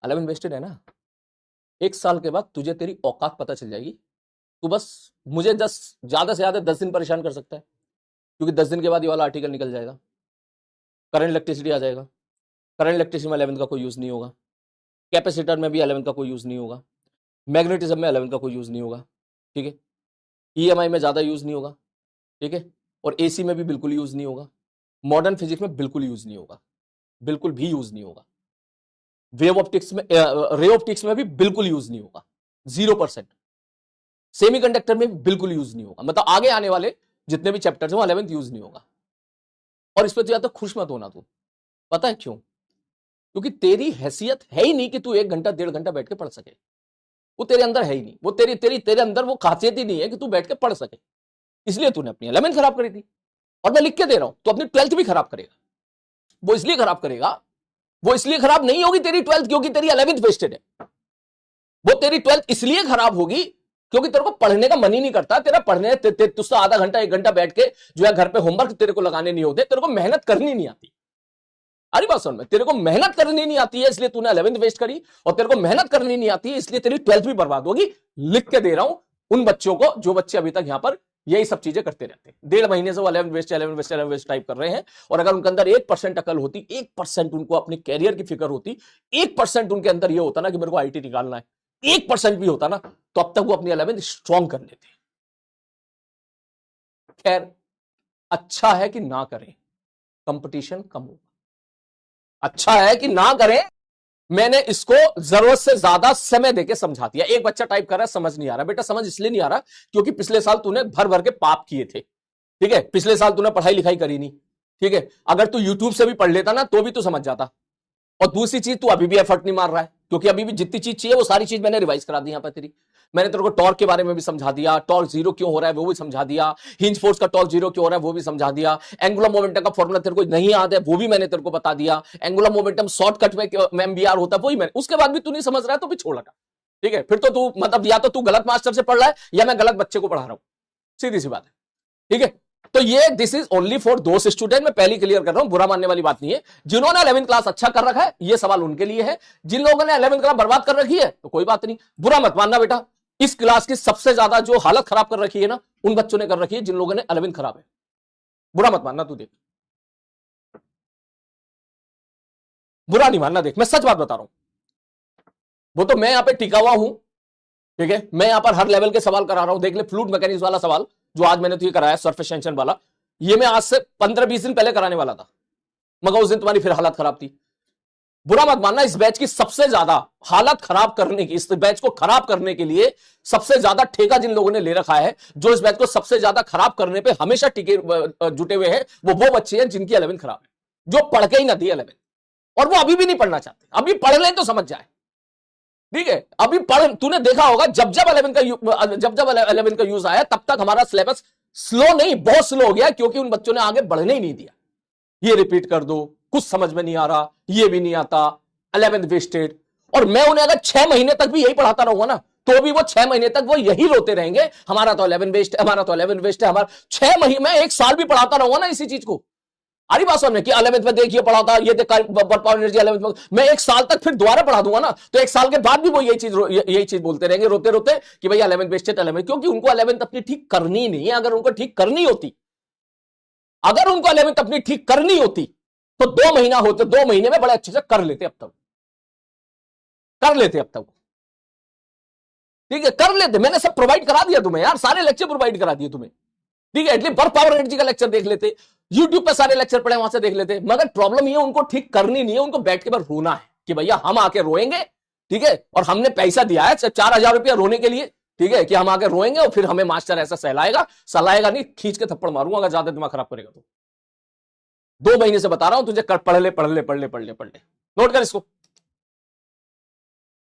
11 wasted है ना। 1 साल के बाद तुझे तेरी औकात पता चल जाएगी। तू बस मुझे 10 ज्यादा से ज्यादा 10 दिन परेशान कर सकता है, क्योंकि 10 दिन के बाद ये वाला आर्टिकल निकल जाएगा, करंट इलेक्ट्रिसिटी आ जाएगा। करंट इलेक्ट्रिसिटी में 11 का कोई यूज नहीं होगा, कैपेसिटर में भी 11 का कोई यूज नहीं होगा, मैग्नेटिज्म में 11 का कोई यूज नहीं होगा, ठीक है। ईएमआई में ज्यादा यूज नहीं होगा, ठीक है। और एसी में भी बिल्कुल यूज नहीं होगा, मॉडर्न फिजिक्स में बिल्कुल यूज नहीं होगा, बिल्कुल भी यूज नहीं होगा, वेव ऑप्टिक्स में रे ऑप्टिक्स में भी बिल्कुल यूज नहीं होगा, 0%। सेमीकंडक्टर में भी बिल्कुल यूज नहीं होगा। मतलब आगे आने वाले जितने भी चैप्टर्स हैं वो 11th यूज नहीं होगा। और इस पर ज्यादा खुश मत होना तू, पता है क्यों? क्योंकि तेरी हैसियत है ही नहीं कि तू 1 घंटा 1.5 घंटा बैठ के पढ़ सके। वो तेरे अंदर है ही नहीं, वो तेरे अंदर वो खासियत ही नहीं है कि तू बैठ के पढ़ सके। इसलिए तूने अपनी 11th खराब करी थी। और मैं लिख के दे रहा हूं, तो अपनी 12th भी खराब करेगा। वो इसलिए खराब करेगा, वो इसलिए खराब नहीं होगी तेरी 12th क्योंकि तेरी 11th वेस्टेड है। वो तेरी 12th इसलिए खराब होगी क्योंकि तेरे को पढ़ने का मन ही नहीं करता। तेरा पढ़ने तुझसे आधा घंटा 1 घंटा बैठ के जो है घर पे होमवर्क तेरे को लगाने नहीं होते, तेरे को मेहनत करनी नहीं आती। अरे बात सुन में, तेरे को मेहनत करनी नहीं आती है इसलिए तूने 11th वेस्ट करी, और तेरे को मेहनत करनी नहीं आती है इसलिए तेरी 12th भी बर्बाद होगी। लिख के दे रहा हूं उन बच्चों को जो बच्चे अभी तक यहां पर यही सब चीजें करते रहते हैं। 1.5 महीने से वो 11 वेस्ट 11 वेस्ट 11 वेस्ट टाइप कर रहे हैं। और अगर उनके अंदर 1% अकल होती, 1% उनको अपने कैरियर की फिक्र होती, 1% उनके अंदर ये होता ना कि मेरे को आईटी निकालना है, 1% भी होता ना, तो अब तक वो अपनी 11th स्ट्रॉन्ग कर लेते। खैर, अच्छा है कि ना करें, कंपटीशन कम होगा। अच्छा है कि ना करें, मैंने इसको जरूरत से ज्यादा समय देके समझा दिया। एक बच्चा टाइप कर रहा है, समझ नहीं आ रहा। बेटा समझ इसलिए नहीं आ रहा क्योंकि पिछले साल तूने भर भर के पाप किए थे, ठीक है। पिछले साल तूने पढ़ाई लिखाई करी नहीं, ठीक है। अगर तू यूट्यूब से भी पढ़ लेता ना तो भी तू समझ जाता। और दूसरी चीज, तू अभी भी एफर्ट नहीं मार रहा है, क्योंकि अभी भी जितनी चीज चाहिए वो सारी चीज मैंने रिवाइज करा दी यहां पर तेरी। मैंने तेरे को टॉर्क के बारे में भी समझा दिया, टॉर्क 0 क्यों हो रहा है वो भी समझा दिया, हिंज फोर्स का टॉर्क 0 क्यों हो रहा है वो भी समझा दिया, एंगुलर मोमेंटम का फॉर्मूला तेरे को नहीं याद है वो भी मैंने तेरे को बता दिया, एंगुलर मोमेंटम शॉर्टकट में एमबीआर होता है वो ही मैंने। उसके बाद भी तू नहीं समझ रहा है तो भी छोड़ लगा, ठीक है। फिर तो तू मतलब या तो तू गलत मास्टर से पढ़ रहा है या मैं गलत बच्चे को पढ़ा रहा हूं, सीधी सी बात है, ठीक है। तो ये दिस इज ओनली फॉर दोस्त स्टूडेंट, मैं पहले क्लियर कर रहा हूं, बुरा मानने वाली बात नहीं है। जिन्होंने 11th क्लास अच्छा कर रखा है ये सवाल उनके लिए है। जिन लोगों ने 11th क्लास बर्बाद कर रखी है तो कोई बात नहीं, बुरा मत मानना बेटा। इस क्लास की सबसे ज्यादा जो हालत खराब कर रखी है ना, उन बच्चों ने कर रखी है जिन लोगों ने 11th खराब है। बुरा मत मानना, तू देख, बुरा नहीं मानना, देख मैं सच बात बता रहा हूं। वो तो मैं यहां पे टिका हुआ हूं, ठीक है। मैं यहां पर हर लेवल के सवाल करा रहा हूं। देख ले, फ्लूइड मैकेनिक्स वाला सवाल जो आज मैंने तुझे कराया, सरफेस टेंशन वाला, ये मैं आज से 15-20 दिन पहले कराने वाला था, मगर उस दिन तुम्हारी फिर हालत खराब थी। बुरा मत मानना, इस बैच की सबसे ज्यादा हालत खराब करने की, इस बैच को खराब करने के लिए सबसे ज्यादा ठेका जिन लोगों ने ले रखा है, जो इस बैच को सबसे ज्यादा खराब करने पे हमेशा टिके जुटे हुए हैं, वो बच्चे हैं जिनकी 11th खराब है, जो पढ़ के ही ना दी 11th, और वो अभी भी नहीं पढ़ना चाहते। अभी पढ़ लें तो समझ जाए, ठीक है। अभी पढ़, तूने देखा होगा जब जब 11th का यूज आया तब तक हमारा सिलेबस स्लो नहीं, बहुत स्लो हो गया, क्योंकि उन बच्चों ने आगे बढ़ने ही नहीं दिया। ये रिपीट कर दो, कुछ समझ में नहीं आ रहा, ये भी नहीं आता, 11th वेस्टेड। और मैं उन्हें अगर 6 महीने तक भी यही पढ़ाता रहूंगा ना, तो भी वो 6 महीने तक वो यही रोते रहेंगे, हमारा तो 11 वेस्ट है, हमारा तो 11 वेस्ट है। हमारा 6 महीने, मैं 1 साल भी पढ़ाता रहूंगा ना इसी चीज को। अरे बात समझ कि 11th में देखिए पढ़ाता, ये देख पावर एनर्जी 11th में, मैं 1 साल तक फिर दोबारा पढ़ा दूंगा ना, तो 1 साल के बाद भी वो यही चीज बोलते रहेंगे, रोते रोते कि भैया 11th वेस्ट है 11th, क्योंकि उनको 11th अपनी ठीक करनी नहीं है। अगर उनको ठीक करनी होती, अगर उनको 11th अपनी ठीक करनी होती तो 2 महीना होते, 2 महीने में बड़े अच्छे से कर लेते, अब तक कर लेते, अब तक, ठीक है, कर लेते। मैंने सब प्रोवाइड करा दिया तुम्हें यार, सारे लेक्चर प्रोवाइड करा दिए तुम्हें, ठीक है। एटलीस्ट वर्क पावर एनर्जी का लेक्चर देख लेते, यूट्यूब पे सारे लेक्चर पड़े वहां से देख लेते। मगर प्रॉब्लम ये उनको ठीक करनी नहीं है, उनको बैठ के बस रोना है कि भैया हम आके रोएंगे, ठीक है, और हमने पैसा दिया है 4,000 रुपया रोने के लिए, ठीक है, कि हम आके रोएंगे और फिर हमें मास्टर ऐसा सहलाएगा नहीं, खींच के थप्पड़ मारूंगा अगर ज्यादा दिमाग खराब करेगा तो। 2 महीने से बता रहा हूं तुझे, पढ़ ले, नोट कर इसको।